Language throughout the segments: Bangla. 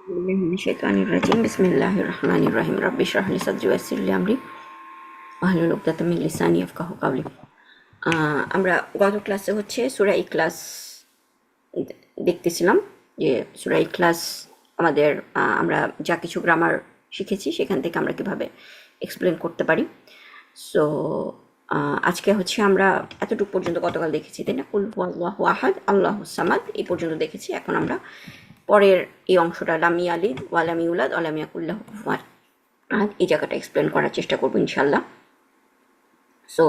بالله من الشيطان الرجيم بسم الله الرحمن الرحيم رب اشرح لي صدري ويسر لي امري واحلل عقدة من লিসানি ইয়াফকাহু কাওলি। আমরা গত ক্লাসে হচ্ছে সূরা ইখলাস দেখতেছিলাম যে সূরা ইখলাস আমাদের আমরা যা কিছু গ্রামার শিখেছি সেখান থেকে আমরা কিভাবে এক্সপ্লেন করতে পারি। সো আজকে হচ্ছে আমরা এতটুকু পর্যন্ত গতকাল দেখেছি, তাই না? কুল হুয়াল্লাহু আহাদ আল্লাহুস সামাদ এই পর্যন্ত দেখেছি। এখন আমরা পরের এই অংশটা লাম ইয়ালিদ ওয়া লাম ইউলাদ ওয়া লাম ইয়াকুল লাহু কুফুয়ান আহাদ এই জায়গাটা এক্সপ্লেন করার চেষ্টা করব ইনশাআল্লাহ। সো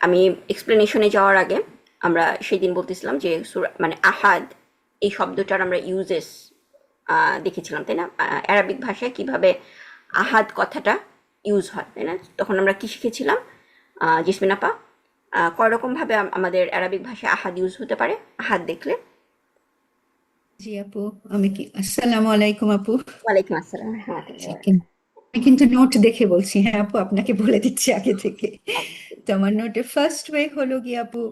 আমি এক্সপ্লেনেশনে যাওয়ার আগে আমরা সেই দিন বলতেছিলাম যে মানে আহাদ এই শব্দটার আমরা ইউজেস দেখেছিলাম, তাই না? অ্যারাবিক ভাষায় কিভাবে আহাদ কথাটা ইউজ হয়, তাই না? তখন আমরা কি শিখেছিলাম জিসমিন আপা? কয় রকম ভাবে আমাদের অ্যারাবিক ভাষায় আহাদ ইউজ হতে পারে আহাদ দেখলে? জি আপু, আমি কি আসসালামু আলাইকুম আপু। ওয়ালাইকুম আসসালাম। জি, আমি কিন্তু নোট দেখে বলছি, হ্যাঁ আপু, আপনাকে বলে দিচ্ছি আগে থেকে। তো আমার নোটে ফার্স্ট ওয়ে হলো কি আপু,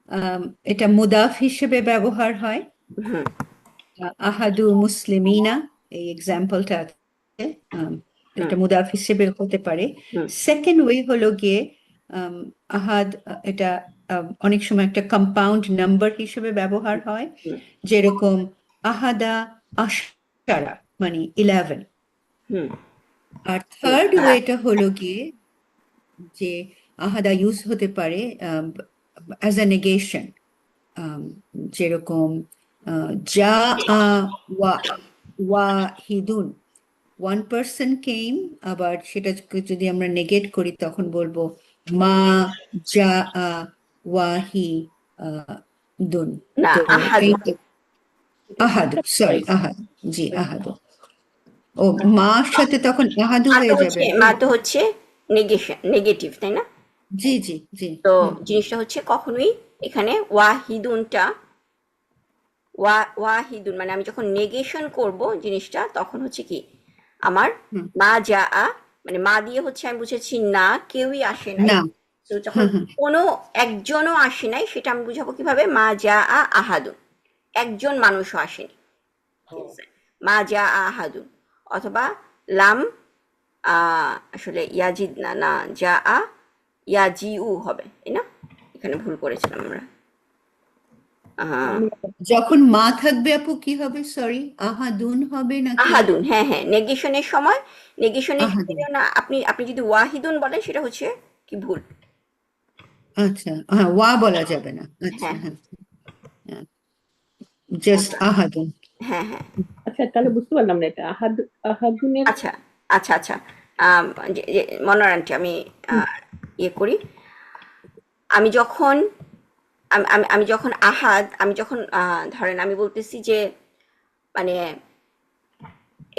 আম, এটা মুদাফ হিসেবে ব্যবহার হয়। হুম আহাদু মুসলিমিনা, এই এক্সাম্পলটা আছে। হুম এটা মুদাফ হিসেবে হতে পারে। হুম সেকেন্ড ওয়ে হলো গিয়ে আহাদ, এটা অনেক সময় একটা কম্পাউন্ড নাম্বার হিসেবে ব্যবহার হয়, হুম যেরকম আহাদা আশারা মানে 11। হুম আর হুম থার্ড ওয়েটা হলো গিয়ে যে আহাদা ইউজ হতে পারে অ্যাজ আ নেগেশন, যেরকম যা ওয়া ওয়াহিদুন, ওয়ান পার্সন কেম। আবার সেটা যদি আমরা নেগেট করি তখন বলবো মা যা ওয়াহি দুন। না, তো আহাদু। এই আহাদ, সরি আহাদ, জি আহাদ। ও মার সাথে তখন আহাদু হয়ে যাবে আপু। মা তো হচ্ছে নেগেশন, নেগেটিভ, তাই না? জি জি জি। তো হুম। জিনিসটা হচ্ছে কখনোই এখানে ওয়াহিদুন মানে আমি যখন নেগেশন করব জিনিসটা তখন হচ্ছে কি আমার হুম। মা যা মানে মা দিয়ে হচ্ছে আমি বুঝেছি না, কেউই আসে নাই। না। তো যখন হ্যাঁ হ্যাঁ। কোনো একজনও আসে নাই সেটা আমি বুঝাবো কিভাবে? মা যা আহাদুন, একজন মানুষও আসেনি, ঠিক আছে? মা যা আহাদুন। অথবা লাম আসলে ইয়াজিদ না, না যা ইয়াজিউ হবে, তাই না? এখানে ভুল করেছিলাম আমরা। আহ, যখন মা থাকবে আপু কি হবে, সরি, আহাদুন হবে নাকি আহাদুন, হ্যাঁ হ্যাঁ, নেগেশনের সময় নেগেশনের আহাদুন? না, আপনি আপনি যদি ওয়াহিদুন বলেন সেটা হচ্ছে কি ভুল। আচ্ছা, হ্যাঁ, ওয়া বলা যাবে না, আচ্ছা হ্যাঁ হ্যাঁ। জাস্ট আহাদুন। হ্যাঁ হ্যাঁ। আচ্ছা, তাহলে বুঝতে পারলাম না এটা আহাদুনের। আচ্ছা আচ্ছা আচ্ছা। আম, মনোয়ার আন্টি, আমি ইয়ে করি। আমি যখন আমি যখন আহাদ, আমি যখন ধরেন আমি বলতেছি যে মানে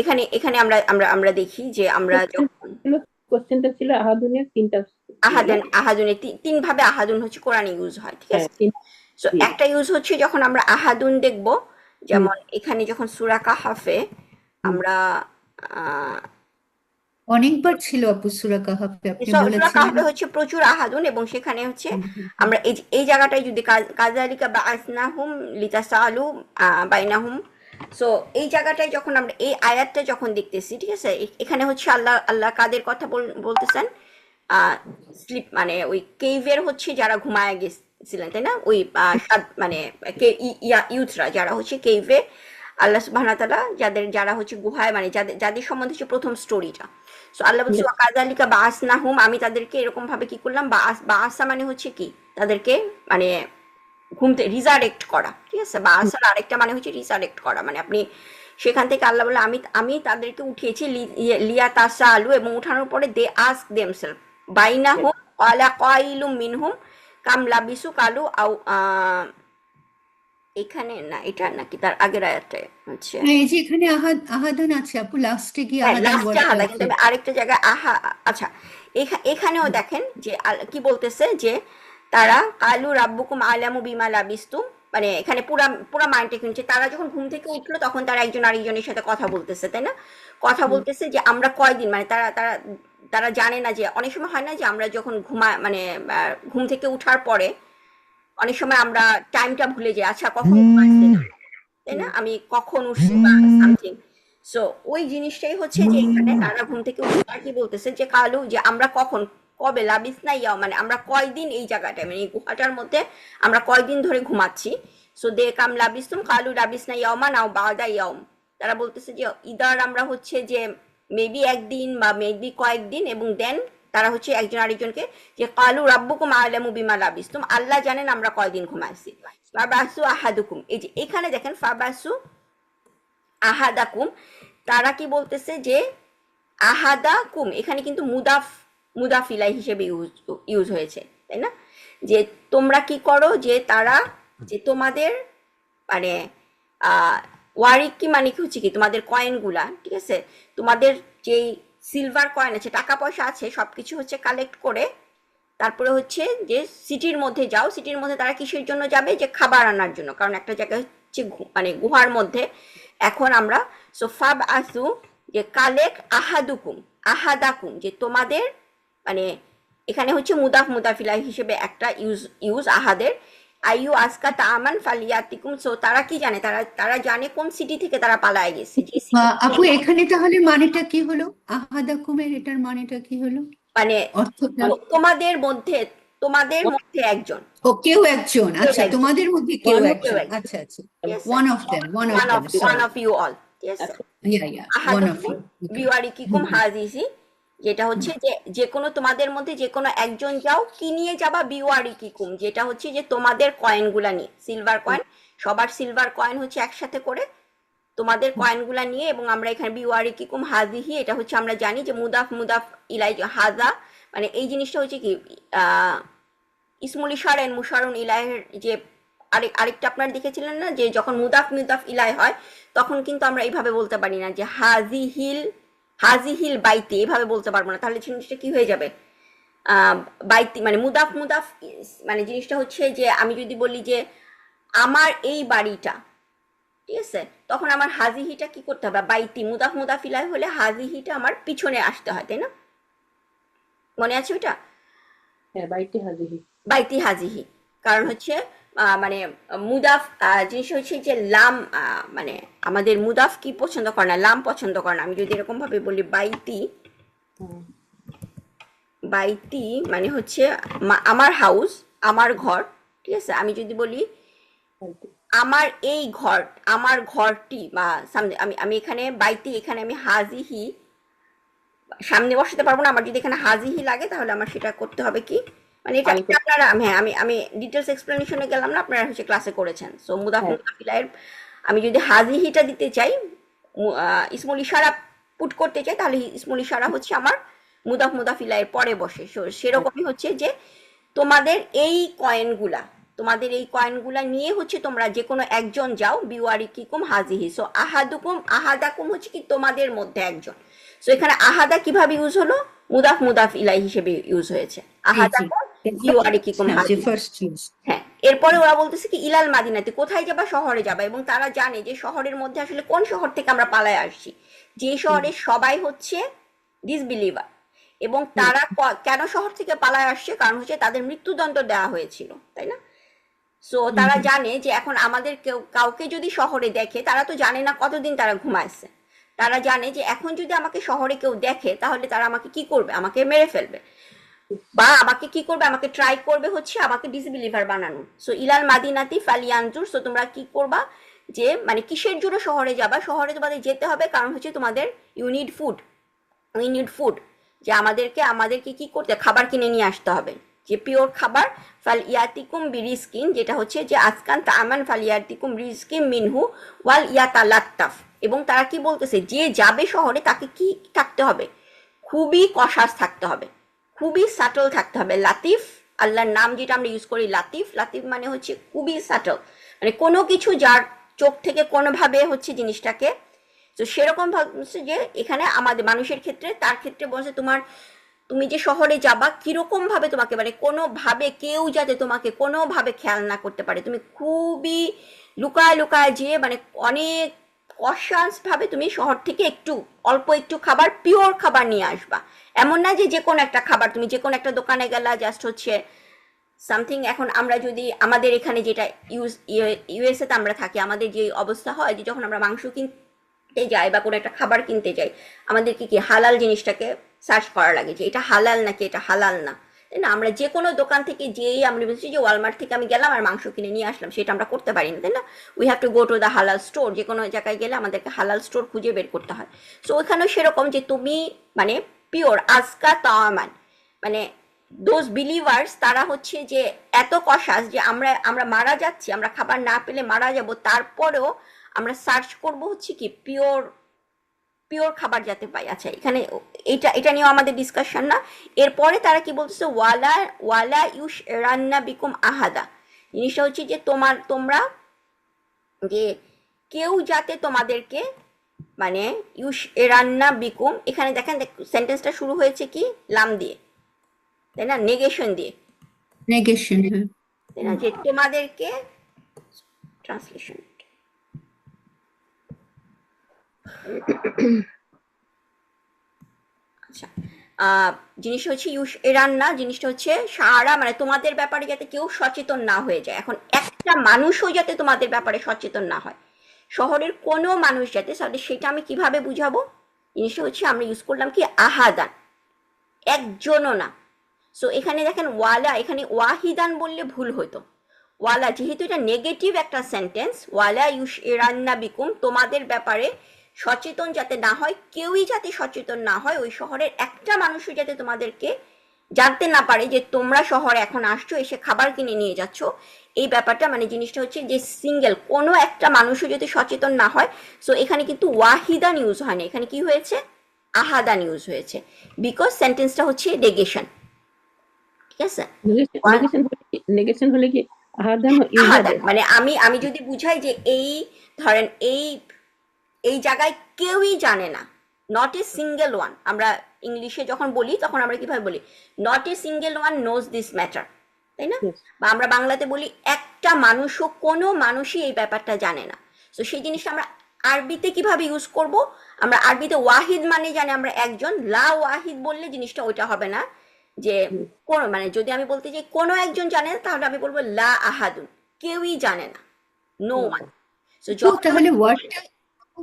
এখানে এখানে আমরা আমরা আমরা দেখি যে আমরা যখন কোশ্চেনটা ছিল আহাদুনের তিনটা ছিল না? আহাদুনে তিন ভাবে আহাদুন হচ্ছে কোরআনে ইউজ হয়, ঠিক হ্যাঁ, আছে? সো জি। একটা ইউজ হচ্ছে যখন আমরা আহাদুন দেখব, হুম, যেমন এখানে যখন সূরা কাহাফে হুম। আমরা আহ, অনেকবার ছিল আপু সূরা কাহাফে, আপনি সূরা বলেছিলেন। কাহাফে হচ্ছে প্রচুর আহাদুন, এবং সেখানে হচ্ছে হুম, হুম, আমরা এই জায়গাটায় যদি কাযালিকা বাআসনাহুম লিতাসালু বাইনাহুম। সো এই জায়গাটায় যখন আমরা এই আয়াতটা যখন দেখতেছি, ঠিক আছে, এখানে হচ্ছে আল্লাহ আল্লাহ কাদের কথা বলতেছেন? স্লিপ মানে ওই কেভের হচ্ছে যারা ঘুমায় গেছিলেন, তাই না? ওই মানে ইউথরা যারা হচ্ছে কেভে, আল্লাহ সুবহানাহু ওয়া তাআলা যারা হচ্ছে গুহায়, মানে যাদের যাদের সম্বন্ধে হচ্ছে প্রথম স্টোরিটা। সো আল্লাহ বলছে Yes. ওয়াকাযালিকা বাআসনাহুম, আমি তাদেরকে এরকম ভাবে কি করলাম, বাআসা মানে হচ্ছে কি তাদেরকে মানে ঘুমতে রিজারেক্ট করা, ঠিক আছে? হুম, বাআসার আরেকটা মানে হচ্ছে রিজারেক্ট করা, মানে আপনি সেখান থেকে আল্লাহ বলে আমি আমি তাদেরকে উঠিয়েছি লিয়া তাসা আলু, এবং উঠানোর পরে দে আস্ক দেমসেলফ yes. বাইনাহুম ওয়ালা কাইলুম মিনহুম কাম লাবিসু কালু আও এখানে না, এটা নাকি তার আগের আয়াতটায় হচ্ছে? হ্যাঁ, এই যে এখানে আহাদান আছে আপু, লাস্টে গিয়ে হ্যাঁ, আহাদান লাস্টে ওয়ার্ডটা আলাদা, আছে। কিন্তু আমি আরেকটা জায়গায় আচ্ছা, এখানেও দেখেন যে কি বলতেছে যে তারা কালু রাব্বুকুম আলামু বিমা লাবিস্তুম, মানে এখানে পুরা পুরা মাইন্ডটা কিনছে, তারা যখন ঘুম থেকে উঠলো তখন তারা একজন আরেকজনের সাথে কথা বলতেছে, তাই না? কথা হুম, বলতেছে যে আমরা কয়দিন, মানে তারা তারা তারা জানে না যে অনেক সময় হয় না যে আমরা যখন মানে ঘুম থেকে উঠার পরে অনেক সময় আমরা টাইমটা ভুলে যাই, আচ্ছা কখন ঘুমাইছিলাম, তাই না, আমি কখন উঠছি বা সামথিং। সো ওই জিনিসটাই হচ্ছে যে এখানে তারা ঘুম থেকে উঠে আর কি বলতেছে যে কালু, যে আমরা কখন, কবে, লাবিস না ইয়াও, মানে আমরা কয়দিন এই জায়গাটায়, মানে এই গুহাটার মধ্যে আমরা কয়দিন ধরে ঘুমাচ্ছি। সো দে কাম লাবিস্তুম কালু লাবিস না ইয়াওমা নাও বাদা ইয়াওম। তারা বলতেছে যে ইদার আমরা হচ্ছে যে মেবি একদিন বা মেবি কয়েকদিন, এবং দেন তারা হচ্ছে একজন আরেকজনকে যে কালু রাব্বুকুম আলামু বিমা লাবিস্তুম, আল্লাহ জানেন আমরা কয়দিন ঘুমাইছি। ফাবাসু আহাদুকুম, এই যে এখানে দেখেন ফাবাসু আহাদাকুম, তারা কি বলতেছে যে আহাদাকুম, এখানে কিন্তু মুদাফিলাই হিসেবে ইউজ হয়েছে, তাই না, যে তোমরা কি করো, যে তারা, যে তোমাদের মানে ওয়ারিক কি মানে কি হচ্ছে কি তোমাদের কয়েনগুলা, ঠিক আছে, তোমাদের যেই সিলভার কয়েন আছে, টাকা পয়সা আছে, সবকিছু হচ্ছে কালেক্ট করে তারপরে হচ্ছে যে সিটির মধ্যে যাও। সিটির মধ্যে তারা কিসের জন্য যাবে, যে খাবার আনার জন্য, কারণ একটা জায়গায় হচ্ছে মানে গুহার মধ্যে এখন আমরা। সো ফাব আসু, যে কালেক আহাদুকুম আহাদাকুম, যে তোমাদের মানে এখানে হচ্ছে মুদাফিলা হিসেবে একটা ইউজ আহাদের। আইউ আজকা তামান ফালিয়াতিকুম, সো তারা কি জানে, তারা জানে কোন সিটি থেকে তারা পালায় গেছে, যে আপু এখানে তাহলে মানেটা কি হলো? আহাদাকুমের এটার মানেটা কি হলো, মানে অর্থটা? তোমাদের মধ্যে একজন, ও কেউ একজন, আচ্ছা, একজন, তোমাদের মধ্যে কেউ One of একজন, একজন। আচ্ছা আচ্ছা, Yes, one of them, one of sorry, you all, yes sir. আচ্ছা ইয়া ওয়ান অফ আহাদুকুম ইউ, বিওয়ারিকিকুম হাজিহি, যেটা হচ্ছে যে যে কোনো তোমাদের মধ্যে যে কোনো একজন যাও, কি নিয়ে যাবা, বিওয়ারিকিকুম, যেটা হচ্ছে যে তোমাদের কয়েনগুলা নিয়ে, সিলভার কয়েন, সবার সিলভার কয়েন হচ্ছে একসাথে করে তোমাদের কয়েনগুলা নিয়ে। এবং আমরা এখানে বিওয়ারিকিকুম হাজিহি, এটা হচ্ছে আমরা জানি যে মুদাফ ইলাই, হাজা মানে এই জিনিসটা হচ্ছে কি ইসমুল ইশারা এন্ড মুশারুন ইলাইয়ের যে আরেকটা আপনারা দেখেছিলেন না, যে যখন মুদাফ ইলাই হয় তখন কিন্তু আমরা এইভাবে বলতে পারি না যে হাজিহিল বাইতি, এইভাবে বলতে পারবো না, তাহলে জিনিসটা কি হয়ে যাবে, বাইতি মানে মুদাফ মানে জিনিসটা হচ্ছে যে আমি যদি বলি যে আমার এই বাড়িটা, ঠিক আছে, তখন আমার হাজিহিটা কি করতে হবে, বাইতি মুদাফ ইলাই হলে হাজিহিটা আমার পিছনে আসতে হয়, তাই না, মনে আছে ওইটা, হ্যাঁ বাইটি হাজিহি বাইতি হাজিহি, কারণ হচ্ছে মানে মুদাফ জিনিস হচ্ছে যে লাম, মানে আমাদের মুদাফ কি পছন্দ করে না, লাম পছন্দ করে না। আমি যদি এরকম ভাবে বলি বাইতি মানে হচ্ছে আমার হাউস, আমার ঘর, ঠিক আছে, আমি যদি বলি আমার এই ঘর, আমার ঘরটি বা সামনে, আমি এখানে বাইতি, এখানে আমি হাজিহি সামনে বসাতে পারবো না, আমার যদি এখানে হাজিহি লাগে তাহলে আমার সেটা করতে হবে কি, মানে এটা আপনারা, হ্যাঁ আমি ডিটেলস এক্সপ্লেনেশনে গেলাম না, আপনারা হচ্ছে ক্লাসে করেছেন। সো মুদাফিলায়ের আমি যদি হাজিহিটা দিতে চাই, ইসমুল ইশারা পুট করতে চাই, তাহলে ইসমুল ইশারা হচ্ছে আমার মুদাফিলায়ের পরে বসে। সেরকমই হচ্ছে যে তোমাদের এই কয়েনগুলা নিয়ে হচ্ছে তোমরা যে কোনো একজন যাও, বিওয়ারিকিকুম হাজিহি। সো আহাদাকুম হচ্ছে কি তোমাদের মধ্যে একজন। সো এখানে আহাদা কিভাবে ইউজ হলো, মুদাফ ইলাই হিসেবে ইউজ হয়েছে, আহাদাকুম বিওয়ারিকিকুম হাজিহি। First use. হ্যাঁ, এরপরে ওরা বলতেছে কি ইলাল মাদিনাতে, কোথায় যাবা, শহরে যাবা, এবং তারা জানে যে শহরের মধ্যে আসলে কোন শহর থেকে আমরা পালায় আসছি, যে শহরে সবাই হচ্ছে ডিসবিলিভার, এবং তারা কেন শহর থেকে পালায় আসছে, কারণ হচ্ছে তাদের মৃত্যুদণ্ড দেওয়া হয়েছিল, তাই না। সো তারা জানে যে এখন আমাদের কাউকে যদি শহরে দেখে, তারা তো জানে না কতদিন তারা ঘুমাইছে, তারা জানে যে এখন যদি আমাকে শহরে কেউ দেখে তাহলে তারা আমাকে কি করবে, আমাকে মেরে ফেলবে, বা আমাকে কি করবে, আমাকে ট্রাই করবে হচ্ছে আমাকে ডিসবিলিভার বানানো। সো ইলাল মাদিনাতি ফালিয়ানজুর, সো তোমরা কি করবা, যে মানে কিসের জন্য শহরে যাবা, শহরে তোমাদের যেতে হবে কারণ হচ্ছে তোমাদের উই নিড ফুড, যে আমাদেরকে কি করতে, খাবার কিনে নিয়ে আসতে হবে, যে পিওর খাবার। ফাল ইয়াতিকুম বিরিস্কিন, যেটা হচ্ছে যে আজকান তামান ফাল ইয়াতিকুম রিজকিম মিনহু ওয়াল ইয়াতালাত্তাফ, এবং তারা কি বলতেছে, যে যাবে শহরে তাকে কি থাকতে হবে, খুবই কশাস থাকতে হবে, খুবই সাটল থাকতে হবে। লাতিফ, আল্লাহর নাম যেটা আমরা ইউজ করি লাতিফ মানে হচ্ছে খুবই সাটল, মানে কোনো কিছু যার চোখ থেকে কোনোভাবে হচ্ছে জিনিসটাকে, তো সেরকম ভাবছে যে এখানে আমাদের মানুষের ক্ষেত্রে, তার ক্ষেত্রে বলছে তুমি যে শহরে যাবা কিরকম ভাবে তোমাকে, মানে কোনোভাবে কেউ যাতে তোমাকে কোনোভাবে খেয়াল না করতে পারে, তুমি খুবই লুকায় যে মানে অনেক কশাস ভাবে তুমি শহর থেকে অল্প একটু খাবার, পিওর খাবার নিয়ে আসবা। এমন না যে কোনো একটা খাবার তুমি যে কোনো একটা দোকানে গেলা, জাস্ট হচ্ছে সামথিং এখন আমরা যদি আমাদের এখানে যেটা ইউএসএ তে আমরা থাকি, আমাদের যে অবস্থা হয় যে যখন আমরা মাংস কিনতে যাই বা কোনো একটা খাবার কিনতে যাই, আমাদেরকে কি হালাল জিনিসটাকে সার্চ করা লাগে যে এটা হালাল নাকি এটা হালাল না, তাই না? আমরা যে কোনো দোকান থেকে যেই আমরা বলছি যে ওয়ালমার্ট থেকে আমি গেলাম আর মাংস কিনে নিয়ে আসলাম, সেটা আমরা করতে পারি না, তাই না? We have to go to the হালাল স্টোর। যে কোনো জায়গায় গেলে আমাদেরকে হালাল স্টোর খুঁজে বের করতে হয়। সো ওখানেও সেরকম যে তুমি মানে পিওর আজকা তাওয়ামান, মানে দোজ বিলিভার্স তারা হচ্ছে যে এত কশাস যে আমরা আমরা মারা যাচ্ছি, আমরা খাবার না পেলে মারা যাব, তারপরেও আমরা সার্চ করব হচ্ছে কি পিওর পিওর খাবার যাতে পাই। আচ্ছা, এখানে এটা নিয়েও আমাদের ডিসকাশন না। এরপরে তারা কি বলতেছে, ওয়ালা ওয়ালা ইউশ রান্না বিকুম আহাদা। জিনিসটা হচ্ছে যে তোমরা যে কেউ যাতে তোমাদেরকে মানে ইউশ রান্না বিকুম, এখানে দেখেন সেন্টেন্সটা শুরু হয়েছে কি লাম দিয়ে, তাই না, নেগেশন দিয়ে, নেগেশন। তাই না, যে তোমাদেরকে ট্রান্সলেশন আচ্ছা জিনিসটা হচ্ছে ইউশ এরান্না, জিনিসটা হচ্ছে সারা মানে তোমাদের ব্যাপারে যাতে কেউ সচেতন না হয়ে যায়। এখন একটা মানুষও যাতে তোমাদের ব্যাপারে সচেতন না হয়, শহরের কোনো মানুষ যাতে, তাহলে সেটা আমি কিভাবে বুঝাবো? জিনিসটা হচ্ছে আমরা ইউজ করলাম কি আহাদান, একজনও না। সো এখানে দেখেন ওয়ালা, এখানে ওয়াহিদান বললে ভুল হতো। ওয়ালা যেহেতু এটা নেগেটিভ একটা সেন্টেন্স, ওয়ালা ইউশ এরান্না বিকুম, তোমাদের ব্যাপারে সচেতন যাতে না হয়, কেউই যাতে সচেতন না হয়, ওই শহরের একটা মানুষও যাতে তোমাদেরকে জানতে না পারে যে তোমরা শহরে এখন আসছো, এসে খাবার কিনে নিয়ে যাচ্ছ, এই ব্যাপারটা মানে জিনিসটা হচ্ছে যে সিঙ্গেল কোনো একটা মানুষও যদি সচেতন না হয়। সো এখানে কিন্তু ওয়াহিদান ইউজ হয় না, এখানে কি হয়েছে আহাদান ইউজ হয়েছে, বিকজ সেন্টেন্সটা হচ্ছে নেগেশন। ঠিক আছে, নেগেশন হলে কি আহাদান ইউজ হবে? আহাদান মানে আমি যদি বুঝাই যে এই ধরেন এই জায়গায় কেউই জানে না, নট এ সিঙ্গেল ওয়ান। আমরা ইংলিশে যখন বলি তখন আমরা কিভাবে বলি, not a single one knows this matter, তাই না? Yes. বা আমরা বাংলাতে বলি একটা মানুষও, কোনো মানুষই এই ব্যাপারটা জানে না। তো সেই জিনিসটা আমরা আরবিতে কিভাবে ইউজ করব? আমরা আরবিতে ওয়াহিদ মানে জানি আমরা একজন, লা ওয়াহিদ বললে জিনিসটা ওইটা হবে না যে কোনো, মানে যদি আমি বলতে চাই কোনো একজন জানে না, তাহলে আমি বলবো লা আহাদুন, কেউই জানে না, নো ওয়ান। সো তো যখন তাহলে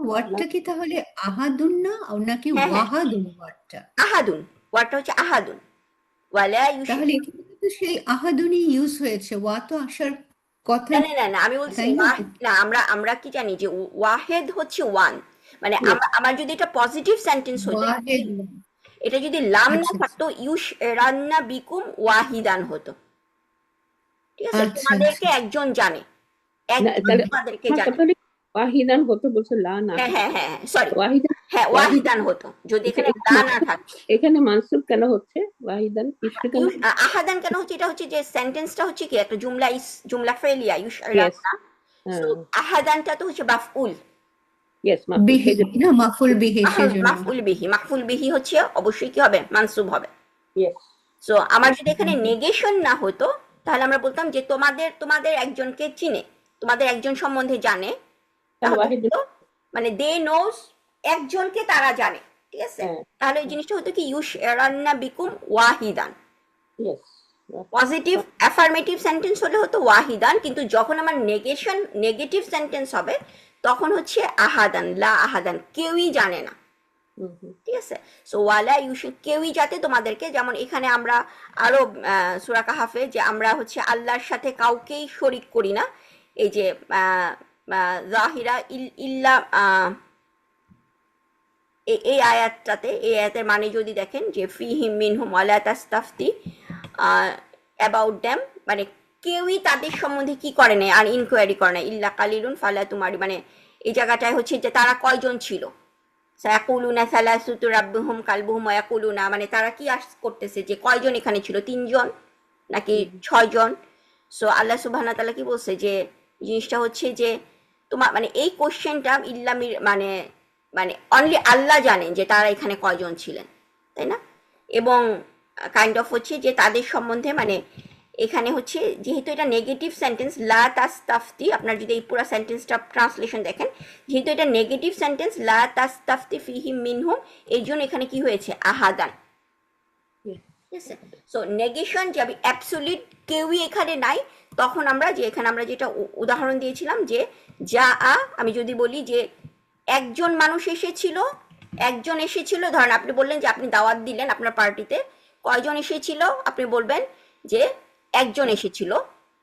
ওয়ার্ডটা কি তাহলে আহাদুন না নাকি হ্যাঁ, ওয়াহাদুন ওয়ার্ডটা? আহাদুন, ওয়ার্ডটা হচ্ছে আহাদুন, ওয়ালা ইউশ। তাহলে এখানে তো সেই আহাদুনই ইউজ হয়েছে, ওয়া তো আসার কথা, না আমি বলছি তাই না? না, আমরা কি জানি যে ওয়াহেদ হচ্ছে ওয়ান, মানে আমার যদি এটা পজিটিভ সেন্টেন্স হতো, ওয়াহেদ। এটা যদি লাম না আচ্ছা থাকতো ইউশ রান্না বিকুম ওয়াহিদান হতো। ঠিক আছে, আচ্ছা তোমাদেরকে আচ্ছা। একজন জানে, না, একজন তাহলে তোমাদেরকে আমার জানে। কথা হলো ওয়াহিদান হতো, বলছে লা না হ্যাঁ সরি, ওয়াহিদান। হ্যাঁ ওয়াহিদান হতো যদি এখানে লা না থাকতো। এখানে মানসুব কেন হচ্ছে ওয়াহিদান? কেন? আহাদান কেন হচ্ছে? এটা হচ্ছে যে সেন্টেন্সটা হচ্ছে কি একটা জুমলা ফেলিয়া ইউশ Yes. রান্না। সো আহাদানটা তো হচ্ছে মাফউল, ইয়েস, বিহি না, মাফুল বিহি, সেজন্য। মাফউল বিহি হচ্ছে অবশ্যই কি হবে, মানসুব হবে। ইয়েস। সো আমার যদি এখানে নেগেশন না হতো, তাহলে আমরা বলতাম যে তোমাদের একজনকে চিনে, তোমাদের একজন সম্বন্ধে জানে, তাহলে হতো মানে দে নোজ, একজনকে তারা জানে। ঠিক আছে, তাহলে এই জিনিসটা হতো কি ইউশ রান্না বিকুম ওয়াহিদান। ইয়েস। পজিটিভ অ্যাফার্মেটিভ সেন্টেন্স হলে হতো ওয়াহিদান, কিন্তু যখন আমার নেগেটিভ সেন্টেন্স হবে তখন হচ্ছে আহাদান, লা আহাদান, কেউই জানে না। ঠিক আছে, সো ওয়ালা ইউশ, কেউই যাতে তোমাদেরকে, যেমন এখানে আমরা আরো সূরা কাহাফে যে আমরা হচ্ছে আল্লাহর সাথে কাউকেই শরীক করি না, এই যে জাহিরা ইল্লা, এই আয়াতটাতে, এই আয়াতের মানে যদি দেখেন যে ফিহিম মিনহুম ওয়ালা তাস্তাফতি অ্যাবাউট দ্যাম, মানে কেউই তাদের সম্বন্ধে কি করে না আর ইনকোয়ারি করে না, ইল্লা কালিলুন ফালা তুমারি, মানে এই জায়গাটায় হচ্ছে যে তারা কয়জন ছিল, সায়াকুলুনা সালাসুতু রাব্বুহুম কালবুহুম ওয়ায়াকুলুনা, মানে তারা কি আশ করতেছে যে কয়জন এখানে ছিল, 3 জন নাকি 6 জন। সো আল্লাহ সুবহানাহু ওয়া তাআলা কি বলছে যে জিনিসটা হচ্ছে যে তোমার মানে এই কোশ্চেনটা ইল্লামির মানে মানে অনলি আল্লাহ জানেন যে তারা এখানে কয়জন ছিলেন, তাই না? এবং কাইন্ড অফ হচ্ছে যে তাদের সম্বন্ধে মানে এখানে হচ্ছে যেহেতু এটা নেগেটিভ সেন্টেন্স, লা তাস্তাফতি, আপনার যদি এই পুরো সেন্টেন্সটা ট্রান্সলেশন দেখেন, যেহেতু এটা নেগেটিভ সেন্টেন্স, লা তাস্তাফতি ফিহিম মিনহুম, এই জন্য এখানে কি হয়েছে আহাদান। ঠিক আছে? সো নেগেশন যে আমি অ্যাবসলিউট কেউই এখানে নাই, তখন আমরা যে এখানে আমরা যেটা উদাহরণ দিয়েছিলাম যে যা আমি যদি বলি যে একজন মানুষ এসেছিল, একজন এসেছিল, ধরেন আপনি বললেন যে আপনি দাওয়াত দিলেন আপনার পার্টিতে, কয়জন এসেছিল? আপনি বলবেন যে একজন এসেছিল,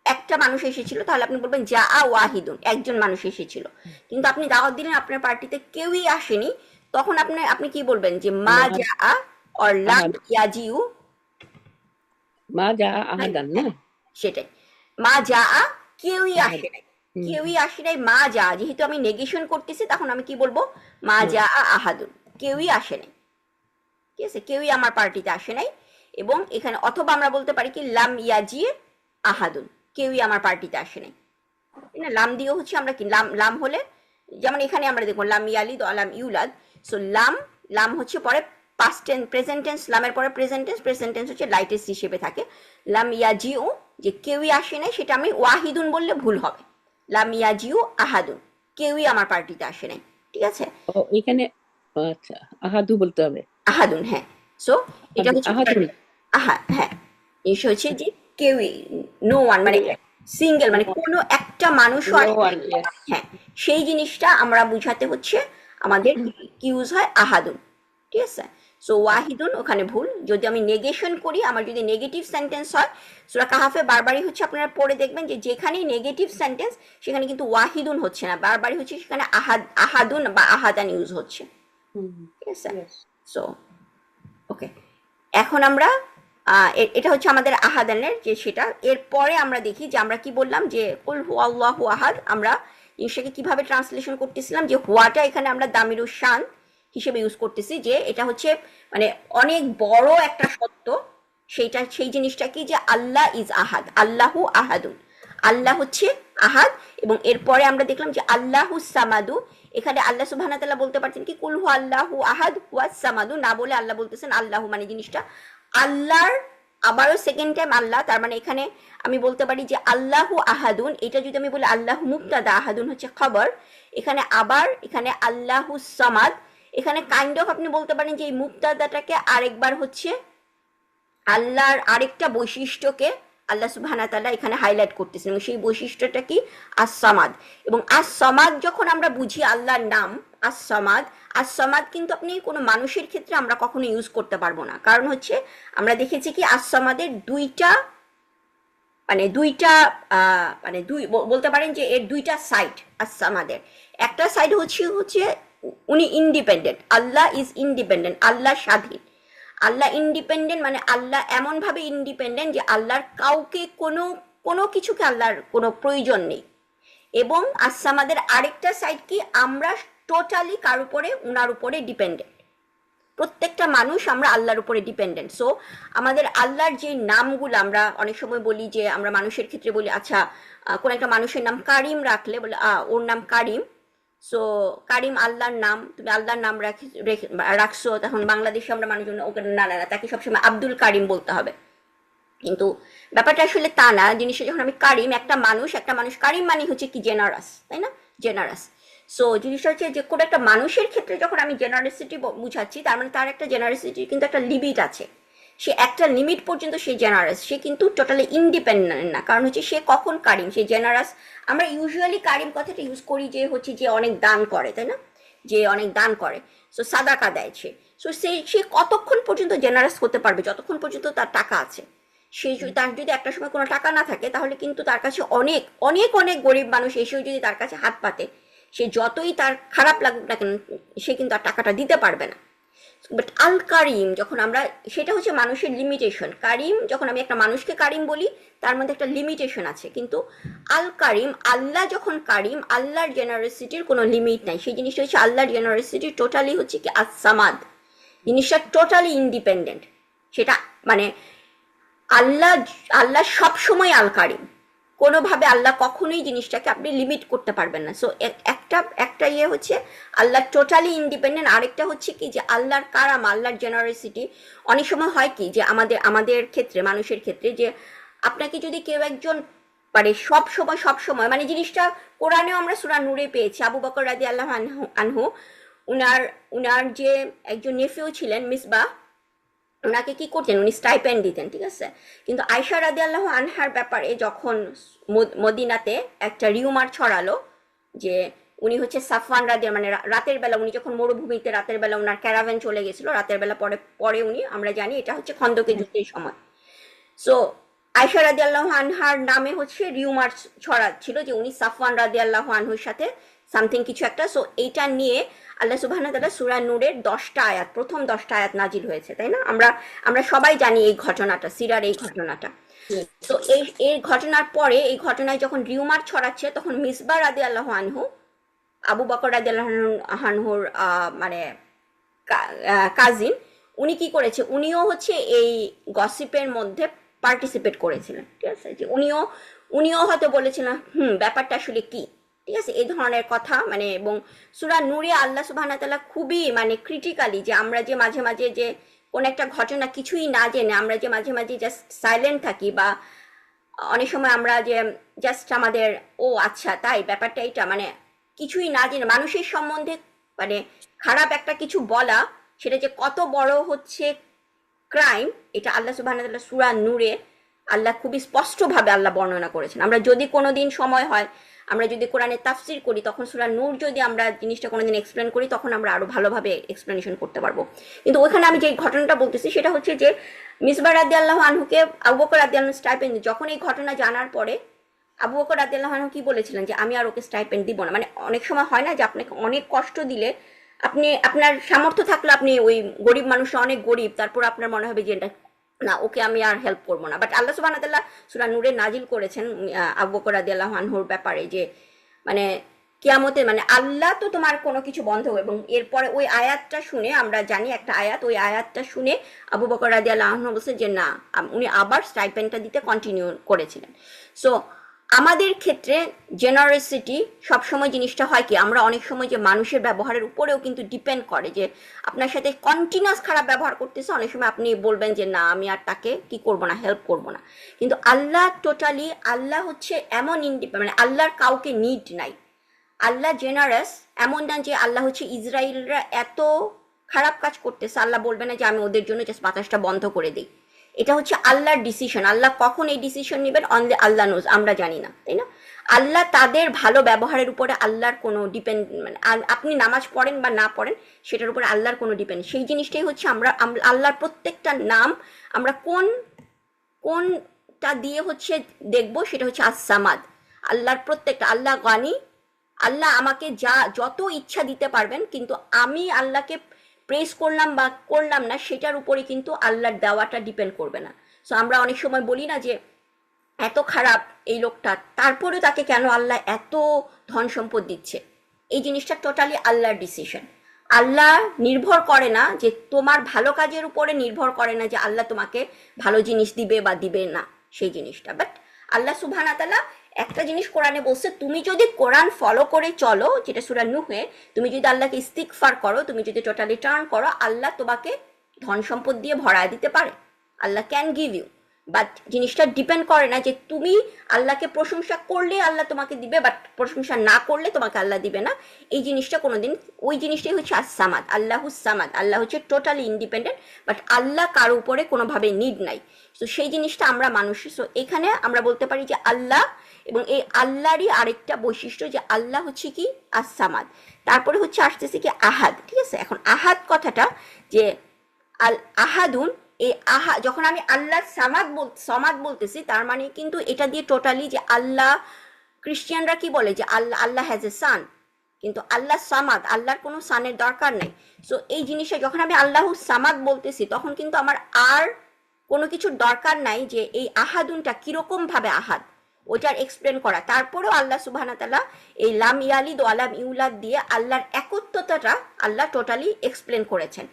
একটা মানুষ এসেছিল, তাহলে আপনি বলবেন যা ওয়াহিদুন, একজন মানুষ এসেছিল। কিন্তু আপনি দাওয়াত দিলেন আপনার পার্টিতে কেউই আসেনি, তখন আপনি কি বলবেন যে মা যা অর লাম আহাদ ইয়াজিউ, মা যা আহাদান না সেটাই, মা যা কেউই আহাদ আসে নাই, হুম কেউই আসে নাই, মা যা, যেহেতু আমি নেগেশন করতেছি তখন আমি কি বলবো? মা হুম যা আহাদুন, কেউই আসে নাই, ঠিক আছে? কেউই আমার পার্টিতে আসে নাই। এবং এখানে অথবা আমরা বলতে পারি কি লাম ইয়াজি আহাদুন, কেউই আমার পার্টিতে আসে নাই। তাই না? লাম দিয়েও হচ্ছে আমরা কি লাম, লাম হলে যেমন এখানে আমরা দেখবো লাম ইয়ালিদ লাম ইউলাদ, সো লাম, লাম হচ্ছে পরে পাস্ট টেন্স, প্রেজেন্ট টেন্স, লামের পরে প্রেজেন্ট টেন্স, প্রেজেন্ট টেন্স হচ্ছে লাইটেস্ট হিসেবে থাকে। লাম ইয়াজিউ, যে কেউই আসে নাই, সেটা আমি ওয়াহিদুন বললে ভুল হবে। লাম ইয়াজিউ আহাদুন, কেউই আমার পার্টিতে আসে নাই, ঠিক আছে? ও এখানে আচ্ছা আহাদু বলতে হবে আহাদুন, হ্যাঁ। সো এটা হচ্ছে আহাদুন হ্যাঁ, এসে হচ্ছে যে কেউই, নো ওয়ান, মানে সিঙ্গেল, মানে কোনো একটা মানুষও নো আসে ওয়ান নাই। ইয়েস হ্যাঁ, সেই জিনিসটা আমরা বুঝাতে হচ্ছে আমাদের কি ইউজ হয়? আহাদুন, ঠিক আছে? সো ওয়াহিদুন ওখানে ভুল। যদি আমি নেগেশন করি, আমার যদি নেগেটিভ সেন্টেন্স হয়, সূরা কাহাফে বারবারই হচ্ছে আপনারা পড়ে দেখবেন যে যেখানেই নেগেটিভ সেন্টেন্স সেখানে কিন্তু ওয়াহিদুন হচ্ছে না, বারবারই হচ্ছে সেখানে আহাদুন বা আহাদান ইউজ হচ্ছে, ঠিক আছে? ইয়েস সো ওকে, এখন আমরা এটা হচ্ছে আমাদের আহাদানের যে সেটা। এরপরে আমরা দেখি যে আমরা কি বললাম যে কুল হুয়াল্লাহু আহাদ, আমরা জিনিসটাকে কিভাবে ট্রান্সলেশন করতেছিলাম, যে হুয়াটা এখানে আমরা দামিরুশ শান হিসেবে ইউজ করতেছি, যে এটা হচ্ছে মানে অনেক বড় একটা সত্য। সেই জিনিসটা কি, যে আল্লাহ ইজ আহাদ, আল্লাহু আহাদুন, আল্লাহ হচ্ছে আহাদ। এবং এরপরে আমরা দেখলাম যে আল্লাহু সামাদু, এখানে আল্লাহ সুবহানাহু ওয়া তাআলা বলতে পারছেন কি কুল হু আল্লাহু আহাদ ওয়াস সামাদু, না বলে আল্লাহ বলতেছেন আল্লাহু, মানে জিনিসটা আল্লাহর আবারও সেকেন্ড টাইম আল্লাহ। তার মানে এখানে আমি বলতে পারি যে আল্লাহু আহাদুন, এটা যদি আমি বলি আল্লাহু মুবতাদা, আহাদুন হচ্ছে খবর, এখানে আবার এখানে আল্লাহু সামাদ, এখানে কাইন্ড অফ আপনি বলতে পারেন যে এই মুবতাদাটাকে আরেকবার হচ্ছে আল্লাহর আরেকটা বৈশিষ্ট্যকে আল্লাহ সুবহানাহু ওয়া তাআলা এখানে হাইলাইট করতেছেন, এবং সেই বৈশিষ্ট্যটা কি? আস-সামাদ। এবং আস-সামাদ যখন আমরা বুঝি আল্লাহর নাম আস-সামাদ, আস-সামাদ কিন্তু আপনি কোনো মানুষের ক্ষেত্রে আমরা কখনো ইউজ করতে পারবো না। কারণ হচ্ছে আমরা দেখেছি কি আস-সামাদের দুইটা মানে বলতে পারেন যে এর দুইটা সাইড আস-সামাদের। একটা সাইড হচ্ছে উনি ইন্ডিপেন্ডেন্ট, আল্লাহ ইজ ইন্ডিপেন্ডেন্ট, আল্লাহ স্বাধীন। আল্লাহ ইন্ডিপেন্ডেন্ট মানে আল্লাহ এমনভাবে ইন্ডিপেন্ডেন্ট যে আল্লাহর কাউকে কোনো কিছুকে আল্লাহর কোনো প্রয়োজন নেই। এবং আমাদের আরেকটা সাইড কি, আমরা টোটালি কার উপরে? উনার উপরে ডিপেন্ডেন্ট। প্রত্যেকটা মানুষ আমরা আল্লাহর উপরে ডিপেন্ডেন্ট। সো আমাদের আল্লাহর যে নামগুলো আমরা অনেক সময় বলি, যে আমরা মানুষের ক্ষেত্রে বলি আচ্ছা কোন একটা মানুষের নাম কারিম রাখলে বলে ওর নাম কারিম, সো কারিম আল্লাহর নাম, তুমি আল্লাহর নাম রাখছো, তখন বাংলাদেশে আমরা মানুষজন ওকে না তাকে সবসময় আব্দুল কারিম বলতে হবে। কিন্তু ব্যাপারটা আসলে তা না। জিনিসটা যখন আমি কারিম, একটা মানুষ কারিম মানে হচ্ছে কি জেনারাস, তাই না? জেনারাস। সো জিনিসটা হচ্ছে যে কোনো একটা মানুষের ক্ষেত্রে যখন আমি জেনারেসিটি বুঝাচ্ছি, তার মানে তার একটা জেনারেসিটির কিন্তু একটা লিমিট আছে। সে একটা লিমিট পর্যন্ত সে জেনারাস, সে কিন্তু টোটালি ইন্ডিপেন্ডেন্ট না। কারণ হচ্ছে সে কখন কারিম, সে জেনারাস। আমরা ইউজুয়ালি কারিম কথাটা ইউজ করি যে হচ্ছে যে অনেক দান করে, তাই না? যে অনেক দান করে, সো সাদাকা দেয় সে। সো সে কতক্ষণ পর্যন্ত জেনারাস হতে পারবে? যতক্ষণ পর্যন্ত তার টাকা আছে। তার যদি একটা সময় কোনো টাকা না থাকে, তাহলে কিন্তু তার কাছে অনেক অনেক অনেক গরিব মানুষ এসেও যদি তার কাছে হাত পাতে, সে যতই তার খারাপ লাগুক না কেন, সে কিন্তু আর টাকাটা দিতে পারবে না। বাট আল কারিম যখন আমরা, সেটা হচ্ছে মানুষের লিমিটেশন। কারিম যখন আমি একটা মানুষকে কারিম বলি, তার মধ্যে একটা লিমিটেশন আছে। কিন্তু আল কারিম, আল্লাহ যখন কারিম, আল্লাহর জেনারেসিটির কোনো লিমিট নাই। সেই জিনিসটা হচ্ছে আল্লাহর জেনারেসিটি টোটালি হচ্ছে কি আস-সামাদ, জিনিসটা টোটালি ইন্ডিপেন্ডেন্ট। সেটা মানে আল্লাহ সবসময় আল কারিম, কোনোভাবে আল্লাহ কখনোই জিনিসটাকে আপনি লিমিট করতে পারবেন না। সো একটা ইয়ে হচ্ছে আল্লাহ টোটালি ইন্ডিপেন্ডেন্ট। আরেকটা হচ্ছে কি যে আল্লাহর কারাম, আল্লাহর জেনারেসিটি। অনেক সময় হয় কি যে আমাদের ক্ষেত্রে, মানুষের ক্ষেত্রে, যে আপনাকে যদি কেউ একজন মানে সব সময় মানে জিনিসটা কোরআনেও আমরা সূরা নূরে পেয়েছি। আবু বকর রাদিয়াল্লাহু আনহু, উনার যে একজন নেফিউ ছিলেন মিসবাহ, ওনাকে কি করতেন, উনি স্টাইপেন্ড দিতেন, ঠিক আছে। কিন্তু আয়েশা রাদিয়াল্লাহু আনহার ব্যাপারে যখন মদিনাতে একটা রিউমার ছড়ালো যে উনি হচ্ছে সাফওয়ান মানে রাতের বেলা উনি যখন মরুভূমিতে রাতের বেলা ওনার ক্যারাভ্যান চলে গেছিল রাতের বেলা, পরে পরে উনি, আমরা জানি এটা হচ্ছে খন্দকের যুদ্ধের সময়। সো আয়েশা রাদিয়াল্লাহু আনহার নামে হচ্ছে রিউমার ছড়াচ্ছিল যে উনি সাফওয়ান রাদিয়াল্লাহু আনহুর সাথে সামথিং কিছু একটা। সো এইটা নিয়ে আল্লাহ সুবহানাহু ওয়া তাআলা সূরা নূরের 10টা আয়াত, প্রথম 10টা আয়াত নাজিল হয়েছে, তাই না? আমরা আমরা সবাই জানি এই ঘটনাটা, সিরার এই ঘটনাটা। তো এই ঘটনার পরে, এই ঘটনায় যখন রিউমার ছড়াচ্ছে তখন মিসবাহ রাদিয়াল্লাহু আনহু, আবু বকর রাদিয়াল্লাহু আনহুর মানে কাজিন, উনি কি করেছে, উনিও হচ্ছে এই গসিপের মধ্যে পার্টিসিপেট করেছিলেন, ঠিক আছে। যে উনিও হয়তো বলেছিলেন ব্যাপারটা আসলে কি, ঠিক আছে, এই ধরনের কথা। মানে এবং সূরা নূরে আল্লাহ সুবহানাহু ওয়া তাআলা খুবই মানে ক্রিটিক্যালি, যে আমরা যে মাঝে মাঝে যে কোন একটা ঘটনা কিছুই না জেনে আমরা যে মাঝে মাঝে জাস্ট সাইলেন্ট থাকি, বা অনেক সময় আমরা যে জাস্ট আমাদের ও আচ্ছা তাই ব্যাপারটা এটা, মানে কিছুই না জেনে মানুষের সম্বন্ধে মানে খারাপ একটা কিছু বলা, সেটা যে কত বড় হচ্ছে ক্রাইম, এটা আল্লাহ সুবহানাহু ওয়া তাআলা সূরা নূরে আল্লাহ খুবই স্পষ্টভাবে আল্লাহ বর্ণনা করেছেন। আমরা যদি কোনোদিন সময় হয়, আমরা যদি কোরআনের তাফসির করি, তখন সূরা নূর যদি আমরা জিনিসটা কোনোদিন এক্সপ্লেন করি, তখন আমরা আরো ভালোভাবে এক্সপ্লেনেশন করতে পারবো। কিন্তু ওখানে আমি যে ঘটনাটা বলতেছি সেটা হচ্ছে যে মিসবাহ রাদিয়াল্লাহু আনহুকে আবু বকর রাদিয়াল্লাহু আনহু স্টাইপেন্ড, যখন এই ঘটনা জানার পরে আবু বকর রাদিয়াল্লাহু আনহু কি বলেছিলেন যে আমি আর ওকে স্টাইপেন্ড দিব না। মানে অনেক সময় হয় না যে আপনাকে অনেক কষ্ট দিলে, আপনি আপনার সামর্থ্য থাকলে আপনি ওই গরিব মানুষরা অনেক গরিব, তারপর আপনার মনে হবে যে এটা না, ওকে আমি আর হেল্প করবো না। বাট আল্লাহ সুবহানাহু ওয়া তাআলা সূরা নূরে নাজিল করেছেন আবু বকর রাদিয়াল্লাহু আনহুর ব্যাপারে যে মানে কিয়ামতে মানে আল্লাহ তো তোমার কোনো কিছু বন্ধ হবে। এবং এরপরে ওই আয়াতটা শুনে, আমরা জানি একটা আয়াত, ওই আয়াতটা শুনে আবু বকর রাদিয়াল্লাহু আনহু বলছে যে না, উনি আবার স্টাইপেন্ডটা দিতে কন্টিনিউ করেছিলেন। সো আমাদের ক্ষেত্রে জেনারেসিটি সবসময় জিনিসটা হয় কি, আমরা অনেক সময় যে মানুষের ব্যবহারের উপরেও কিন্তু ডিপেন্ড করে, যে আপনার সাথে কন্টিনিউয়াস খারাপ ব্যবহার করতেছে, অনেক সময় আপনি বলবেন যে না আমি আর তাকে কি করব না, হেল্প করব না। কিন্তু আল্লাহ টোটালি, আল্লাহ হচ্ছে এমন মানে আল্লাহর কাউকে নিড নাই। আল্লাহ জেনারাস, এমন না যে আল্লাহ হচ্ছে ইসরায়েলরা এত খারাপ কাজ করতেছে আল্লাহ বলবে না যে আমি ওদের জন্য জাস্ট বাতাসটা বন্ধ করে দিই। এটা হচ্ছে আল্লাহর ডিসিশন। আল্লাহ কখন এই ডিসিশন নেবেন অনলি আল্লাহ নোজ, আমরা জানি না, তাই না? আল্লাহ তাদের ভালো ব্যবহারের উপরে আল্লাহর কোনো ডিপেন্ড, মানে আপনি নামাজ পড়েন বা না পড়েন সেটার উপরে আল্লাহর কোনো ডিপেন্ড। সেই জিনিসটাই হচ্ছে আমরা আল্লাহর প্রত্যেকটা নাম আমরা কোনটা দিয়ে হচ্ছে দেখবো, সেটা হচ্ছে আস-সামাদ। আল্লাহর প্রত্যেকটা, আল্লাহ গানি, আল্লাহ আমাকে যত ইচ্ছা দিতে পারবেন, কিন্তু আমি আল্লাহকে প্রেস করলাম বা করলাম না সেটার উপরে কিন্তু আল্লাহর দেওয়াটা ডিপেন্ড করবে না। সো আমরা অনেক সময় বলি না যে এত খারাপ এই লোকটা, তারপরেও তাকে কেন আল্লাহ এত ধন সম্পদ দিচ্ছে। এই জিনিসটা টোটালি আল্লাহর ডিসিশন। আল্লাহ নির্ভর করে না যে তোমার ভালো কাজের উপরে নির্ভর করে না যে আল্লাহ তোমাকে ভালো জিনিস দিবে বা দিবে না সেই জিনিসটা। বাট আল্লাহ সুবহানাহু ওয়া তাআলা একটা জিনিস কোরআনে বলছে, তুমি যদি কোরআন ফলো করে চলো, যেটা সূরা নূহে, তুমি যদি আল্লাহকে ইস্তিগফার করো, তুমি যদি টোটালি টার্ন করো, আল্লাহ তোমাকে ধন সম্পদ দিয়ে ভরায় দিতে পারে। Allah can give you. But জিনিসটা ডিপেন্ড করে না যে তুমি আল্লাহকে প্রশংসা করলে আল্লাহ তোমাকে দিবে, বাট প্রশংসা না করলে তোমাকে আল্লাহ দিবে না। এই জিনিসটা কোনোদিন, ওই জিনিসটাই হচ্ছে আস-সামাদ, আল্লাহুস সামাদ। আল্লাহ হচ্ছে টোটালি ইন্ডিপেন্ডেন্ট, বাট আল্লাহ কারো উপরে কোনোভাবে নিড নাই। তো সেই জিনিসটা আমরা মানুষ, সো এখানে আমরা বলতে পারি যে আল্লাহ, এবং এই আল্লাহরই আরেকটা বৈশিষ্ট্য যে আল্লাহ হচ্ছে কি আস-সামাদ। তারপরে হচ্ছে আসতেছে কি আহাদ, ঠিক আছে। এখন আহাদ কথাটা যে আল আহাদুন, এই যখন আমি আল্লাহ সমাদ বলতেছি, তার মানে কিন্তু এটা দিয়ে টোটালি যে আল্লাহ, ক্রিশ্চিয়ানরা কি বলে যে আল্লাহ হ্যাজ এ সান, কিন্তু আল্লাহ সামাদ, আল্লাহর কোনো সানের দরকার নেই। সো এই জিনিসটা যখন আমি আল্লাহ সামাদ বলতেছি, তখন কিন্তু আমার আর কোনো কিছুর দরকার নাই যে এই আহাদুনটা কিরকম ভাবে আহাদ ওইটার এক্সপ্লেন করা। তারপরেও আল্লাহ সুবহানাহু ওয়া তাআলা এই লাম ইয়ালিদ ওয়া লাম ইউলাদ দিয়ে আল্লাহর একত্বতাটা আল্লাহ টোটালি এক্সপ্লেন করেছেন।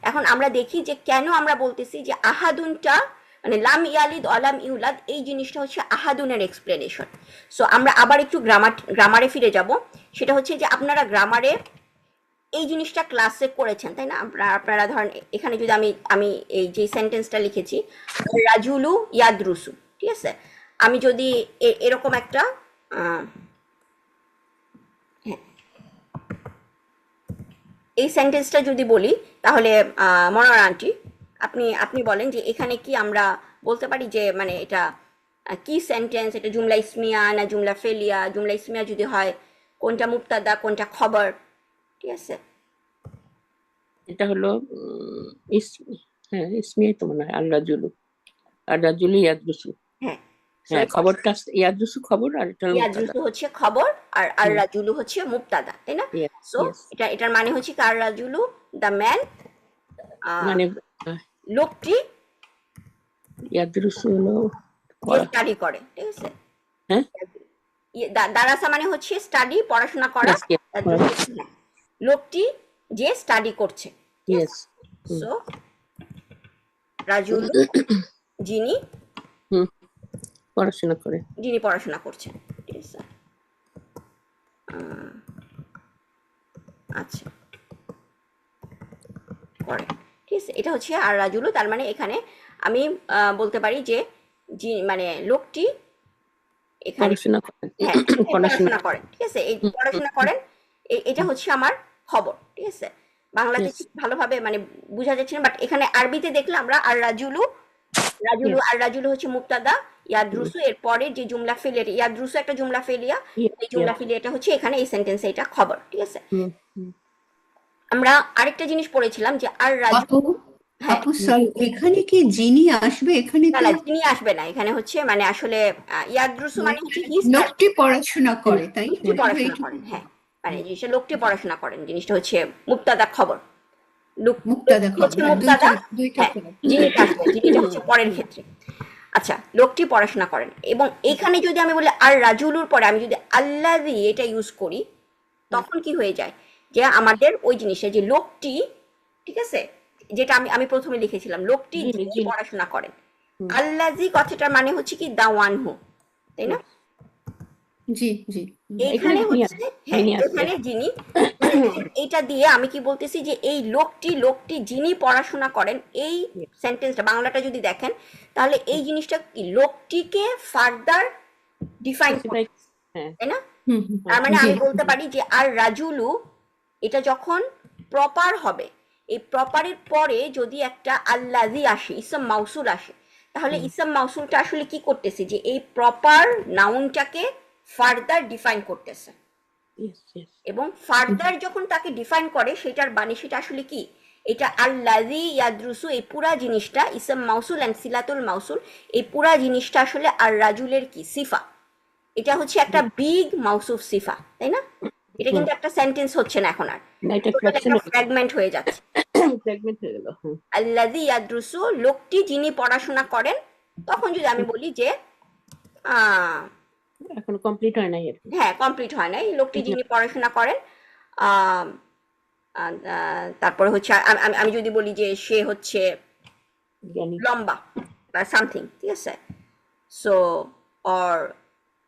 এখন আমরা দেখি যে কেন আমরা বলতেছি যে আহাদুনটা মানে লাম ইয়ালিদ ওয়া লাম ইউলাদ, এই জিনিসটা হচ্ছে আহাদুনের এক্সপ্লেনেশন। সো আমরা আবার একটু গ্রামারে ফিরে যাব। সেটা হচ্ছে যে আপনারা গ্রামারে এই জিনিসটা ক্লাসে করেছেন, তাই না? আপনারা ধরেন এখানে যদি আমি এই যে সেন্টেন্সটা লিখেছি রাজুলু ইয়াদরুসু, ঠিক আছে, আমি যদি এরকম একটা এই সেন্টেন্সটা যদি বলি, তাহলে মনোয়ার আন্টি আপনি আপনি বলেন যে এখানে কি আমরা বলতে পারি যে মানে এটা কি সেন্টেন্স, এটা জুমলা ইসমিয়া না জুমলা ফেলিয়া? জুমলা ইসমিয়া যদি হয় কোনটা মুবতাদা কোনটা খবর, ঠিক আছে? এটা হলো হ্যাঁ ইসমিয়াই তো মনে হয় আর রাজুলু, আর রাজুলু ইয়াদরুসু। হ্যাঁ, সো হ্যাঁ খবরটা ইয়াদরুসু খবর আর এটা হলো মুবতাদা। ইয়াদরুসু হচ্ছে খবর আর আর হুম, রাজুলু হচ্ছে মুবতাদা, তাই না? Yes so yes. এটার মানে হচ্ছে কি আর রাজুলু দ্য ম্যান, মানে লোকটি ইয়াদরুসু হলো যে পড়া। স্টাডি করে, ঠিক আছে? হ্যাঁ দারাসা মানে হচ্ছে স্টাডি, পড়াশোনা করা। ইয়েস ইয়েস হ্যাঁ, লোকটি যে স্টাডি করছে, ঠিক ইয়েস। আছে? সো রাজুল যিনি হুম, পড়াশোনা করে। যিনি পড়াশোনা করছেন, ঠিক আছে? আচ্ছা, করে, ঠিক আছে? এটা হচ্ছে আর রাজুলু, তার মানে এখানে আমি বলতে পারি যে মানে লোকটি এখানে পড়াশোনা করেন। হ্যাঁ পড়াশোনা পড়াশোনা করেন, ঠিক আছে? এই পড়াশোনা করেন, এটা হচ্ছে আমার খবর, ঠিক আছে? বাংলাতে ইয়েস ঠিক ভালোভাবে মানে বোঝা যাচ্ছে না, বাট এখানে আরবিতে দেখলে আমরা আর রাজুলু, রাজুলু ইয়েস আর রাজুলু হচ্ছে মুবতাদা, ইয়াদরুসু এর পরে যে জুমলা ফেলিয়া, ইয়াদরুসু একটা জুমলা ফেলিয়া, এই জুমলা ইয়েস। ফেলিয়াটা হচ্ছে এখানে এই সেন্টেন্সে এটা খবর, ঠিক আছে? হুম হুম। আমরা আরেকটা জিনিস পড়েছিলাম যে আর রাজু, আপু হ্যাঁ আপু সরি, এখানে কি যিনি আসবে? এখানে না তো না যিনি আসবে না, এখানে হচ্ছে মানে আসলে ইয়াদরুসু মানে হচ্ছে হি লোকটি পড়াশোনা করে, তাই তো? লোকটি পড়াশোনা এইটুকু করেন, হ্যাঁ, মানে জিনিসটা লোকটি পড়াশোনা করেন, জিনিসটা হচ্ছে মুবতাদা খবর। মুক্তাদা লোকটি হচ্ছে খবর, মুবতাদা, দুইটা হ্যাঁ, খবর। যিনিটা আসবেন, যিনিটা হচ্ছে পরের ক্ষেত্রে। আচ্ছা, লোকটি পড়াশোনা করেন, এবং এখানে যদি আমি বলি আর রাজুলুর পরে আমি যদি আল্লাযী এটা ইউজ করি, তখন কি হয়ে যায় যে আমাদের ওই জিনিসটা যে লোকটি, ঠিক আছে, যেটা আমি আমি প্রথমে লিখেছিলাম লোকটি যিনি যিনি যিনি পড়াশোনা করেন, হুম, আল্লাযী কথাটার মানে হচ্ছে কি দা ওয়ান হু, তাই না? জি জি। এখানে এইখানে যিনি হচ্ছে আসবে, হ্যাঁ যিনি আসবে। এখানে যিনি, এইটা দিয়ে আমি কি বলতেছি যে এই লোকটি যিনি পড়াশোনা করেন, এই সেন্টেন্সটা বাংলাটা যদি দেখেন তাহলে এই জিনিসটা কি লোকটিকে ফার্দার ডিফাইন করে, স্পেসিফাই। হ্যাঁ তাই না? হুম হুম, তার মানে জি আমি বলতে পারি যে আর রাজুলু এটা যখন প্রপার হবে, এই প্রপারের পরে যদি একটা আল্লাযী আসে, ইসম মাউসুল আসে, তাহলে ইসম মাউসুলটা আসলে কি করতেছে যে এই প্রপার নাউনটাকে ফার্দার ডিফাইন করতেছে, ইয়েস ইয়েস। এবং ফার্দার যখন তাকে ডিফাইন করে সেটার মানে সেটা আসলে কি, এটা আল্লাযী ইয়াদরুসু এই পুরা জিনিসটা ইসম মাউসুল এন্ড সিলাতুল মাউসুল, এই পুরা জিনিসটা আসলে আর রাজুলের কি সিফা, এটা হচ্ছে একটা বিগ মাউসুফ সিফা, তাই না? এটা কিন্তু একটা সেন্টেন্স হচ্ছে না এখন আর, না এটা টোটাল ফ্র্যাকশন একটা ফ্র্যাগমেন্ট হয়ে যাচ্ছে। ফ্র্যাগমেন্ট হয়ে গেল। হুম। আল্লাযী ইয়াদরুসু লোকটি যিনি পড়াশোনা করেন, তখন যদি আমি বলি যে আহ, এখন কমপ্লিট হয় নাই আর কি। হ্যাঁ কমপ্লিট হয় না, এই লোকটি যিনি পড়াশোনা করেন, আহ, তারপরে হচ্ছে আমি যদি বলি যে সে হচ্ছে জ্ঞানী। লম্বা বা সামথিং, ঠিক আছে? সো অর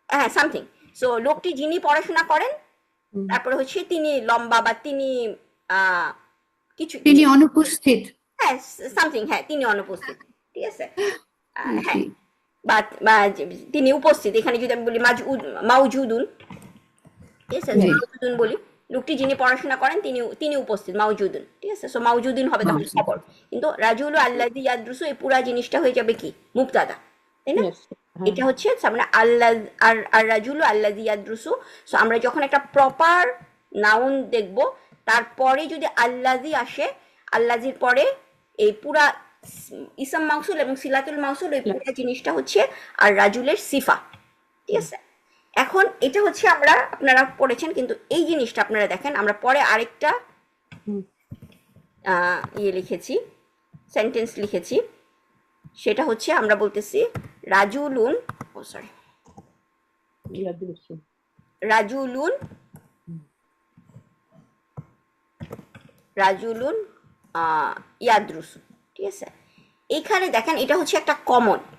হ্যাঁ সামথিং, সো লোকটি যিনি পড়াশোনা করেন, হুম, তারপরে হচ্ছে তিনি লম্বা বা তিনি আহ, কিছু তিনি অনুপস্থিত। হ্যাঁ সামথিং, হ্যাঁ তিনি অনুপস্থিত, ঠিক আছে? হ্যাঁ, জি বা তিনি উপস্থিত, এখানে যদি আমি বলি মাউজুদুন, ঠিক আছে? জি। মাউজুদুন বলি, লোকটি যিনি পড়াশোনা করেন তিনি তিনি উপস্থিত, মাউজুদুন, ঠিক আছে? সো মাউজুদিন হবে তখন মাউজুদ। খবর, কিন্তু রাজুলু আল্লাযী ইয়াদরুসু এই পুরা জিনিসটা হয়ে যাবে কি মুবতাদা, তাই না? ইয়েস। হ্যাঁ এটা হচ্ছে আমরা আল্লাহ আর আর রাজুলু আল্লাযী ইয়াদরুসু। সো আমরা যখন একটা প্রপার নাউন দেখব, তারপরে যদি আল্লাযী আসে, আল্লাযীর পরে এই পুরা ইসম মাউসুল এবং সিলাতুল মাউসুল, এই পুরা জিনিসটা হচ্ছে আর রাজুলের সিফা, ঠিক আছে? এখন এটা হচ্ছে আমরা আপনারা পড়েছেন, কিন্তু এই জিনিসটা আপনারা দেখেন আমরা পরে আরেকটা হুম, ইয়ে লিখেছি, সেন্টেন্স লিখেছি, সেটা হচ্ছে আমরা বলতেছি রাজুলুন, ও সরি, ইয়াদরুসু। রাজুলুন রাজুলুন ইয়াদরুসু, ঠিক আছে? এইখানে দেখেন এটা হচ্ছে একটা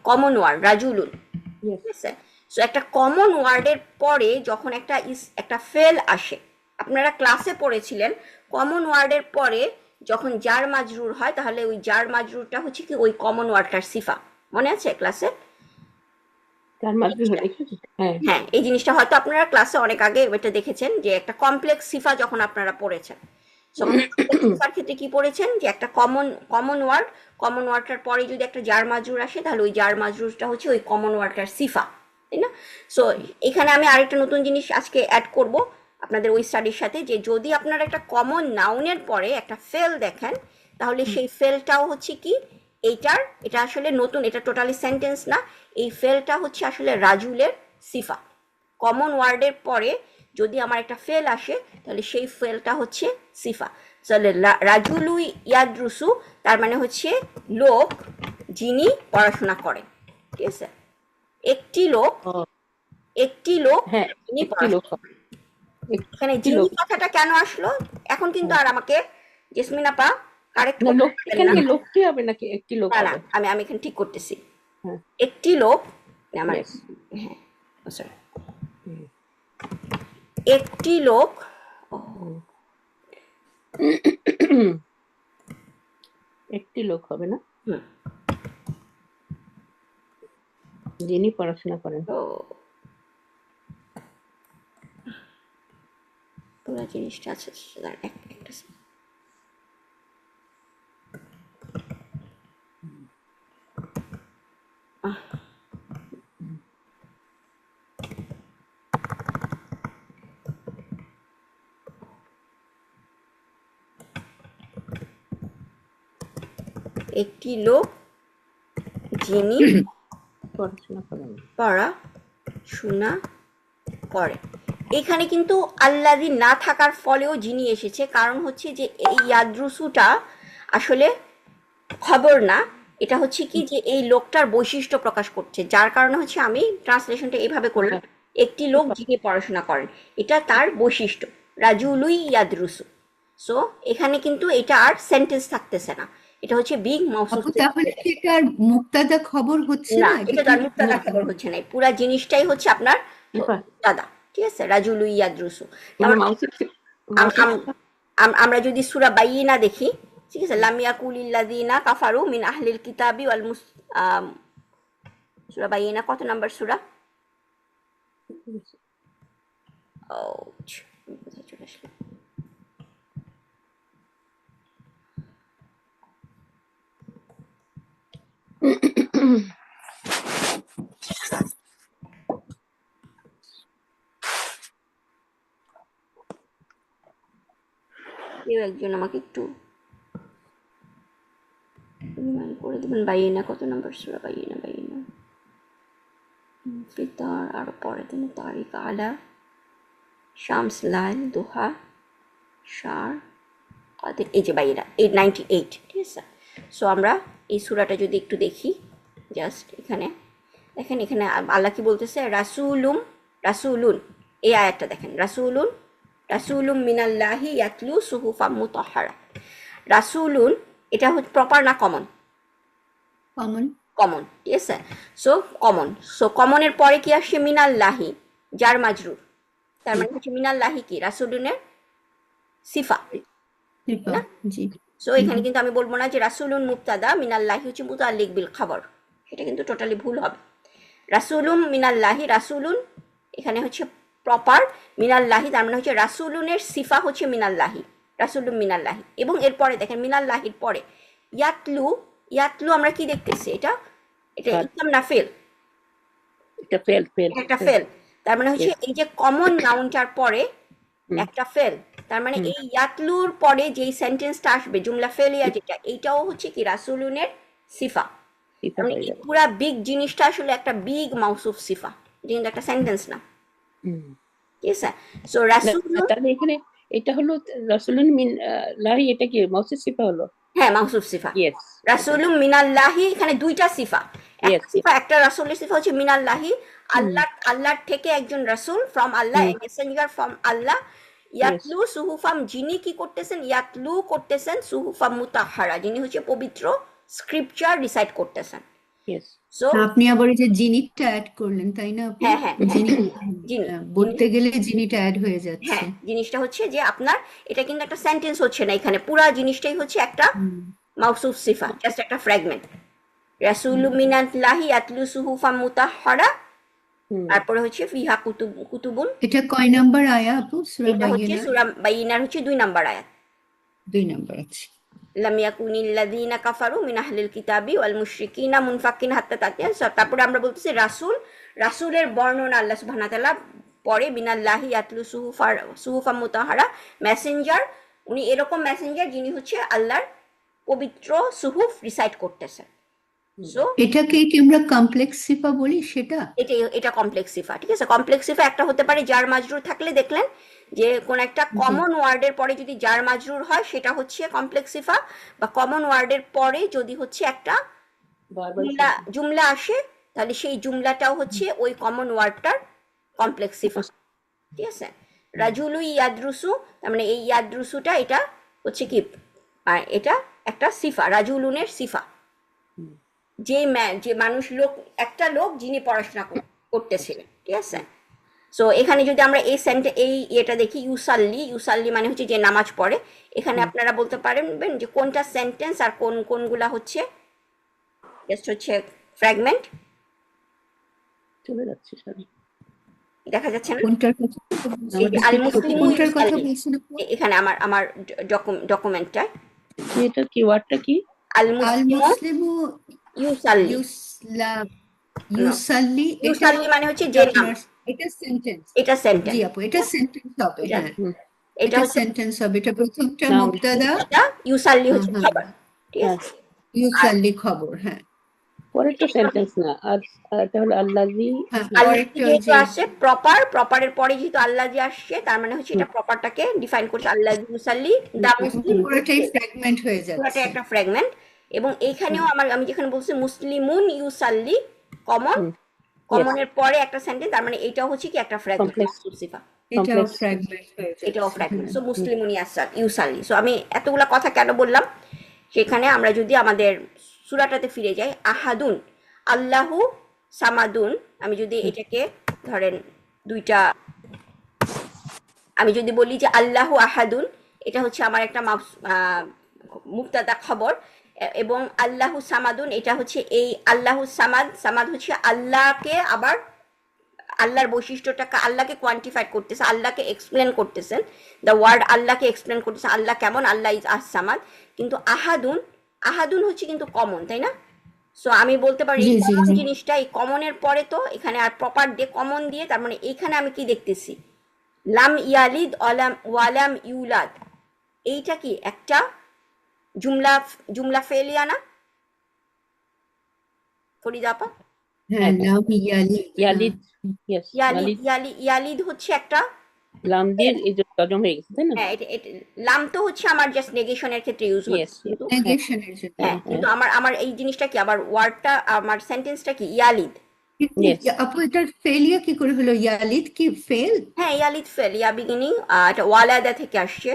কমন ওয়ার্ড রাজুলুন, ইয়েস ঠিক আছে? সো একটা কমন ওয়ার্ডের পরে যখন একটা ফেল আসে, আপনারা ক্লাসে পড়েছিলেন কমন ওয়ার্ডের পরে যখন জার মাজরুর হয়, তাহলে ওই জার মাজরুরটা হচ্ছে কি ওই কমন ওয়ার্ডটার সিফা, মনে আছে ক্লাসে? তার মাধ্যমে দেখেছি। হ্যাঁ হ্যাঁ, এই জিনিসটা হয়তো আপনারা ক্লাসে অনেক আগে এটা দেখেছেন যে একটা কমপ্লেক্স সিফা যখন আপনারা পড়েছেন। সো সিফার ক্ষেত্রে কি পড়েছেন যে একটা কমন ওয়ার্ডটার পরে যদি একটা জার মাজরুর আসে তাহলে ওই জার মাজরুরটা হচ্ছে ওই কমন ওয়ার্ডটার সিফা, তাই না? সো এখানে আমি আরেকটা নতুন জিনিস আজকে অ্যাড করব আপনাদের ওই স্টাডির সাথে, যে যদি আপনারা একটা কমন নাউনের পরে একটা ফেল দেখেন তাহলে সেই ফেলটাও হচ্ছে কি এটা আসলে নতুন, এটা টোটালি সেন্টেন্স না, এই ফেলটা হচ্ছে আসলে রাজুলের সিফা। কমন ওয়ার্ডের পরে যদি আমার একটা ফেল আসে তাহলে সেই ফেলটা হচ্ছে সিফা। তাহলে রাজুলু ইয়াদরুসু তার মানে হচ্ছে লোক যিনি পড়াশোনা করেন, ঠিক আছে? একটি লোক হ্যাঁ, যিনি একটি পড়াশোনা লোক করেন। এখানে একটি যিনি লোক কথাটা কেন আসলো এখন কিন্তু আর আমাকে জেসমিন আপা কারেক্ট না, করতে লোক পারবেন এখানে না। কি লোকটি হবে নাকি একটি লোক না না, হবে? আমি এখানে ঠিক করতেছি। হ্যাঁ, একটি লোক আমার, yes. হ্যাঁ সরি, হুম, একটি লোক হুম। একটি লোক হবে না, হুম, যিনি পড়াশোনা করেন। তো পুরো জিনিসটা আছে একটা second। আহ, একটি লোক যিনি পড়াশোনা করেন। পড়াশোনা করে। এখানে কিন্তু আল্লাদি না থাকার ফলেও যিনি এসেছে, কারণ হচ্ছে যে এই ইয়াদরুসুটা আসলে খবর না, এটা হচ্ছে কি যে এই লোকটার বৈশিষ্ট্য প্রকাশ করছে, যার কারণে হচ্ছে আমি ট্রান্সলেশনটা এইভাবে করলাম, একটি লোক যিনি পড়াশোনা করেন, এটা তার বৈশিষ্ট্য, রাজুলুই ইয়াদরুসু। সো এখানে কিন্তু এটা আর সেন্টেন্স থাকতেছে না, এটা হচ্ছে বিগ মাউসুফ। আপু তাহলে কি এটা আর মুক্তাদা খবর হচ্ছে না, না? এটা তার মুক্তাদা খবর হচ্ছে না, পুরা জিনিসটাই হচ্ছে আপনার সিফা দাদা, ঠিক আছে? রাজুলুই ইয়াদরুসু। মানে মাউসের আমরা যদি সূরা বাইয়িনা দেখি, ঠিক আছে, লাম ইয়াকুলিল্লাযিনা কাফারু মিন আহলিল কিতাবি ওয়াল সূরা বাইয়িনা কত নাম্বার সূরা? আউচ, কোথায় চলে আসলো? কেউ একজন আমাকে একটু রিমাইন্ড করে দেবেন, বাইয়িনা কত নাম্বার সূরা? বাইয়িনা ফিতার, আরো পরে দিন তারিক, আলা, শামস, লাইল, দোহা, শার, কাদের, এই যে বাইরা 898, ঠিক আছে? সো আমরা এই সূরাটা যদি একটু দেখি, জাস্ট এখানে দেখেন, এখানে আল্লাহ কি বলতেছে, রাসূলুন, এই আয়াতটা দেখেন, রাসূলুম মিনাল্লাহি ইয়াতলু সুহুফাম মুতাহহারা। রাসূলুন এটা হচ্ছে প্রপার না কমন? কমন। ঠিক আছে? সো কমনের পরে কি আসছে? মিনাল্লাহি, জার মাজরুর, তার মানে হচ্ছে মিনাল্লাহি কি রাসূলুনের সিফা, না? জি। সো এখানে কিন্তু আমি বলবো না যে রাসূলুন মুবতাদা, মিনাল্লাহি হচ্ছে মুতাআল্লিক বিল খবর, এটা কিন্তু টোটালি ভুল হবে। রাসূলুম মিনাল্লাহি, রাসূলুন এখানে হচ্ছে প্রপার, মিনাল্লাহি তার মানে হচ্ছে রাসূলুনের সিফা হচ্ছে মিনাল্লাহি, রাসূলুম মিনাল্লাহি। এবং এরপরে দেখেন মিনাল্লাহির পরে ইয়াতলু আমরা কি দেখতেছি? এটা ইসলাম না ফেল? এটা ফেল একটা ফেল, তার মানে হচ্ছে এই যে কমন নাউনটার পরে একটা ফেল, তার মানে এই ইয়াতলুর পরে যেই সেন্টেন্সটা আসবে জুমলা ফেলিয়া যেটা, এইটাও হচ্ছে কি রাসূলুনের সিফা। মানে এই পুরা বিগ জিনিসটা আসলে একটা বিগ মাউসুফ সিফা, এটা কিন্তু একটা সেন্টেন্স না, ঠিক আছে? সো রাসূলুন, তাহলে এখানে এটা হলো রাসূলুন মিন লাহি, এটা কি মাউসের সিফা হলো? হ্যাঁ মাউসুফ সিফা। ইয়েস, রাসূলুম মিনাল্লাহি, এখানে দুইটা সিফা, একটা সিফা, একটা রাসূলের সিফা হচ্ছে মিনাল্লাহি, আল্লাহর থেকে একজন রাসূল, ফ্রম আল্লাহ, এ মেসেঞ্জার ফ্রম আল্লাহ, ইয়াতলু সুহুফাম, যিনি কি করতেছেন? ইয়াতলু করতেছেন, সুহুফাম মুতাহহারা, যিনি হচ্ছে পবিত্র স্ক্রিপচার রিসাইট করতেছেন। ইয়েস। সো আপনি আবার এই যে জিনিসটা অ্যাড করলেন, তাই না আপু? হ্যাঁ, যিনি, বলতে গেলে জিনিসটা অ্যাড হয়ে যাচ্ছে। হ্যাঁ, জিনিসটা হচ্ছে যে আপনার এটা কিন্তু একটা সেন্টেন্স হচ্ছে না, এখানে পুরা জিনিসটাই হচ্ছে একটা মাউসুফ সিফা, জাস্ট একটা ফ্র্যাগমেন্ট। রাসূলুম মিনাল্লাহি ইয়াতলু সুহুফাম মুতাহহারা, তারপরে হচ্ছে ফিহা কুতুবুন। এটা কয় নাম্বার আয়া আপু সূরা এটা হচ্ছে বাইয়িনার? সূরা বাইয়িনার হচ্ছে 2 নাম্বার আয়াত। 2 নম্বর আছে। লাম ইয়াকুনিল্লাযীনা কাফারু মিন আহলিল কিতাবি ওয়াল মুশরিকিনা মুনফাক্কিন হাত্তা তাতিয়া। তারপরে আমরা বলতেছি রাসূলের বর্ণনা আল্লাহ সুবহানাহু ওয়া তাআলা পরে মিনাল্লাহি ইয়াতলু সুহুফা মুতাহারা, মেসেঞ্জার, উনি এরকম মেসেঞ্জার যিনি হচ্ছে আল্লাহর পবিত্র সুহুফ রিসাইট করতেছেন। সো এটাকে কি আমরা কমপ্লেক্স সিফা বলি সেটা? এটা কমপ্লেক্স সিফা, ঠিক আছে। কমপ্লেক্স সিফা একটা হতে পারে জার মাজরুর থাকলে, দেখলেন যে কোন একটা কমন ওয়ার্ডের পরে যদি জার মাজরুর হয় সেটা হচ্ছে কমপ্লেক্স সিফা, বা কমন ওয়ার্ডের পরে যদি হচ্ছে একটা বারবার জুমলা আসে তাহলে সেই জুমলাটাও হচ্ছে ওই কমন ওয়ার্ডটার কমপ্লেক্স সিফা, ঠিক আছে। রাজুলু ইয়াদরুসু, তার মানে এই ইয়াদরুসুটা এটা হচ্ছে কি, এটা একটা সিফা, রাজুলুনের সিফা, যে মানুষ একটা লোক যিনি পড়াশোনা করতেছিলেন, ঠিক আছে। সো এখানে যদি আমরা এই এটা দেখি, ইউসাল্লি মানে হচ্ছে যে নামাজ পড়ে। এখানে আপনারা বলতে পারবেন যে কোনটা সেন্টেন্স আর কোনগুলা হচ্ছে জাস্ট হচ্ছে ফ্র্যাগমেন্ট। চলে যাচ্ছে সরি, দেখা যাচ্ছে না? কোনটার কথা এই যে আল মুসলিমু কোনটার কথা ইউসাল্লি, বলছেন আপু? এখানে আমার ডকুমেন্টটায় এটা কি ওয়ার্ডটা কি? আল আল মুসলিমু মুসলিমু ইউসাল্লি। ইউসাল্লি, এটা ইউসাল্লি মানে হচ্ছে যে নাম, আপনার এটা সেন্টেন্স। এটা জি সেন্টেন্স, আপু, এটা সেন্টেন্স হবে। এটা হ্যাঁ, এটা এটা হচ্ছে, সেন্টেন্স হবে। এটা প্রথমটা নাম। মুবতাদা, এটা ইউসাল্লি হচ্ছে হ্যাঁ, খবর, ঠিক হ্যাঁ, আছে। ইউসাল্লি খবর। হ্যাঁ পরের তো সেন্টেন্স না, আর এটা হলো আল্লাযী। হ্যাঁ, আল্লাহ পরেরটা যেহেতু যে আসছে প্রপারের পরে যেহেতু আল্লাহ যে আসছে, তার মানে হচ্ছে এটা প্রপারটাকে ডিফাইন করছে, আল্লাহ মুসাল্লি দা মুসলিম, পুরোটাই ফ্র্যাগমেন্ট হয়ে পুরোটা যাচ্ছে। একটা ফ্র্যাগমেন্ট। এবং এইখানেও আমি যেখানে বলছি মুসলিমুন ইউসাল্লি কমন, কমনের পরে একটা সেন্টেন্স, তার মানে এটাও হচ্ছে কি একটা ফ্র্যাগমেন্ট, Complex. সিফা, এটাও কমপ্লেক্স। ফ্র্যাগমেন্ট হয়ে এটাও যাচ্ছে। ফ্র্যাগমেন্ট। সো মুসলিমুন ইউসাল্লি। সো আমি এতগুলা কথা কেন বললাম, সেখানে আমরা যদি আমাদের সূরাটাতে ফিরে যাই, আহাদুন, আল্লাহু সামাদুন, আমি যদি এটাকে ধরেন দুইটা, আমি যদি বলি যে আল্লাহু আহাদুন, এটা হচ্ছে আমার একটা মুবতাদা খবর, এবং আল্লাহু সামাদুন এটা হচ্ছে এই আল্লাহু সামাদ হচ্ছে আল্লাহকে, আবার আল্লাহর বৈশিষ্ট্যটাকে, আল্লাহকে কোয়ান্টিফাই করতেছে, আল্লাহকে এক্সপ্লেন করতেছেন, দ্য ওয়ার্ড আল্লাহকে এক্সপ্লেন করতেছে, আল্লাহ কেমন, আল্লাহ ইজ সামাদ। কিন্তু আহাদুন হচ্ছে কিন্তু কমন, তাই না? সো আমি বলতে পারি জি, জি, কমন জি। জিনিসটা, এই কমনের পরে তো এখানে আর প্রপার দিয়ে কমন দিয়ে, তার মানে এইখানে আমি কি দেখতেছি, লাম ইয়ালিদ ওয়ালাম ইউলাদ, এইটা কি একটা জুমলা ফেলিয়া না ফরিদা আপা? হ্যাঁ, লাম ইয়ালিদ। ইয়ালিদ, ইয়েস, ইয়ালিদ। ইয়ালিদ হচ্ছে একটা, লাম দিয়ে এই যে তর্জমা হয়ে গেছে, তাই না? হ্যাঁ, লাম তো হচ্ছে আমার জাস্ট নেগেশনের ক্ষেত্রে ইউজ Yes, হচ্ছে, কিন্তু নেগেশনের জন্য। হ্যাঁ, কিন্তু আমার এই জিনিসটা কি, আবার ওয়ার্ডটা, আমার সেন্টেন্সটা কি ইয়ালিদ। কিন্তু Yes. আপু এটার ফেলিয়া কি করে হলো? ইয়ালিদ কি ফেল? হ্যাঁ, ইয়ালিদ ফেল, ইয়া বিগিনিং, এটা ওয়ালাদা থেকে আসছে।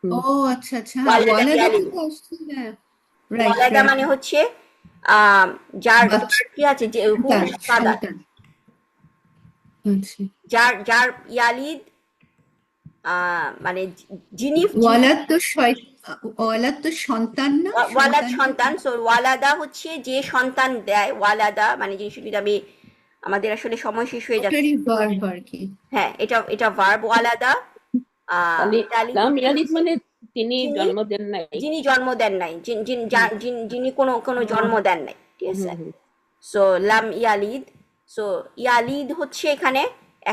ও আচ্ছা আচ্ছা, ওয়ালাদা ওয়ালাদা ইয়ালিদ, থেকে আসছে। হ্যাঁ, রাইট ওয়ালাদা রাইট। মানে হচ্ছে যার বাচ্চা, কি আছে, যে হু সন্তান, ফাদার, সন্তান। আচ্ছা, যার ইয়ালিদ, মানে যিনি ওয়ালাদ তো সন্তান না, ওয়ালাদ সন্তান সন্তান। সো ওয়ালাদা হচ্ছে যে সন্তান দেয়, ওয়ালাদা মানে জিনিসটা যদি আমি, আমাদের আসলে সময় শেষ হয়ে যাচ্ছে, ওটারই ভার্ব আর কি। হ্যাঁ, এটা ভার্ব ওয়ালাদা। লাম ইয়ালিদ মানে তিনি যিনি- জন্ম দেন নাই। যিনি জন্ম দেন নাই, যিনি কোনো জন্ম দেন নাই, ঠিক আছে। সো লাম ইয়ালিদ, সো ইয়ালিদ হচ্ছে এখানে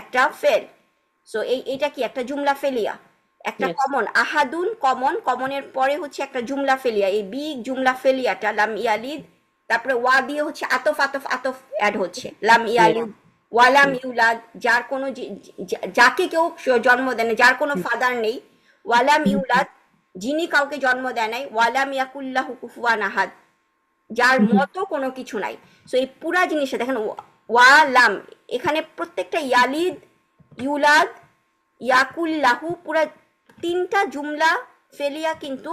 একটা ফেল। সো এইটা কি একটা জুমলা ফেলিয়া, একটা Yes. কমন, আহাদুন কমনের পরে হচ্ছে একটা জুমলা ফেলিয়া, এই বিগ জুমলা ফেলিয়াটা লাম ইয়ালিদ, তারপরে ওয়া দিয়ে হচ্ছে আতফ অ্যাড হচ্ছে, লাম ইয়ালিদ ওয়ালাম ইউলাদ, যার কোনো যাকে কেউ জন্ম দেয় না, যার কোনো ফাদার নেই, ওয়ালাম ইউলাদ যিনি কাউকে জন্ম দেয় নাই, ওয়ালাম ইয়াকুল্লাহু কুফুয়ান আহাদ যার মতো কোনো কিছু নাই। সো এই পুরা জিনিসটা দেখেন, ওয়ালাম, এখানে প্রত্যেকটা ইয়ালিদ, ইউলাদ, ইয়াকুল্লাহু, পুরা তিনটা জুমলা ফেলিয়া কিন্তু